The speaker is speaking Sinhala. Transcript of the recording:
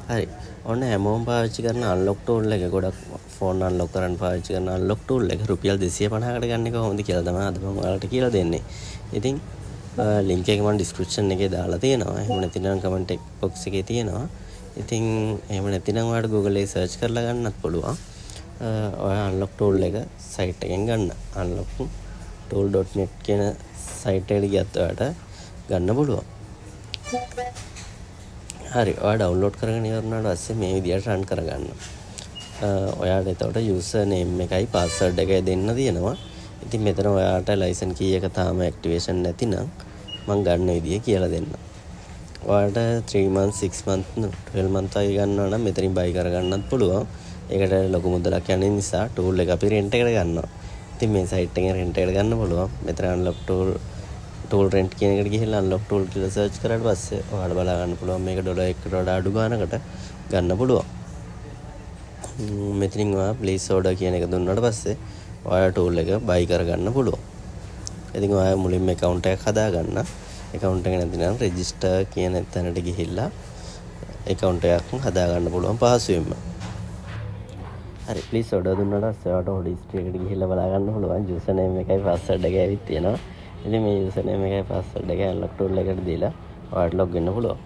හරි. ඔන්න හැමෝම පාවිච්චි කරන අන්ලොක් ටූල් එක ගොඩක් ෆෝන් අන්ලොක් කරන්න පාවිච්චි කරන අන්ලොක් ටූල් එක රුපියල් 250කට ගන්න එක කොහොමද කියලා තමයි අද මම ඔයාලට කියලා දෙන්නේ. ඉතින් ලින්ක් එක මම ඩිස්ක්‍රිප්ෂන් එකේ දාලා තියෙනවා. එහෙම නැතිනම් කමෙන්ට් බොක්ස් එකේ තියෙනවා. ඉතින් එහෙම නැතිනම් ඔයාලට Google එකේ සර්ච් කරලා ගන්නත් පුළුවන්. ඔයා අන්ලොක් ටූල් එක සයිට් එකෙන් ගන්න. unlocktool.net කියන සයිට් එකට ගියත් ඔයාලට ගන්න පුළුවන්. හරි. ඔයා ඩවුන්ලෝඩ් කරගෙන ඉවරනාට පස්සේ මේ විදිහට රන් කරගන්න. ඔයාට එතකොට යූසර් නේම් එකයි පාස්වර්ඩ් එකයි දෙන්න තියෙනවා. ඉතින් මෙතන ඔයාට ලයිසන් කී එක තාම ඇක්ටිවේෂන් නැතිනම් මම ගන්න විදිය කියලා දෙන්න. ඔයාලට 3 months 6 months 12 months වගේ ගන්නවා නම් මෙතනින් බයි කරගන්නත් පුළුවන්. ඒකට ලොකු මුදලක් යන නිසා ටූල් එක අපි රෙන්ට් එකට ගන්නවා. ඉතින් මේ සයිට් එකෙන් රෙන්ට් එකට ගන්න පුළුවන්. මෙතන අන්ලොක් ටූල් රෙන්ට් කියන එකට ගිහිල්ලා අන්ලොක් ටූල් කියලා සර්ච් කරාට පස්සේ ඔයාලට බලා ගන්න පුළුවන් මේක ඩොලර් 1කට වඩා අඩු ගානකට ගන්න පුළුවන්. මෙතනින් ඔයා ප්ලේස් ඕඩර් කියන එක දුන්නාට පස්සේ ඔයාලා ටූල් එක බයි කරගන්න පුළුවන්. ඉතින් ඔයා මුලින්ම account එකක් හදාගන්න. account එක නැතිනම් register කියන තැනට ගිහිල්ලා account එකක් හදාගන්න පුළුවන් පහසුවෙන්ම. හරි ප්ලීස් ඕඩර් දුන්නාට පස්සේ ඔයාලට ඔඩ history එකට ගිහිල්ලා බලා ගන්න පුළුවන් user name එකයි password එකයි ඇවිත් තියෙනවා. ඉතින් මේ user name එකයි password එකයි unlock tool එකට දීලා ඔයාලට log වෙන්න පුළුවන්.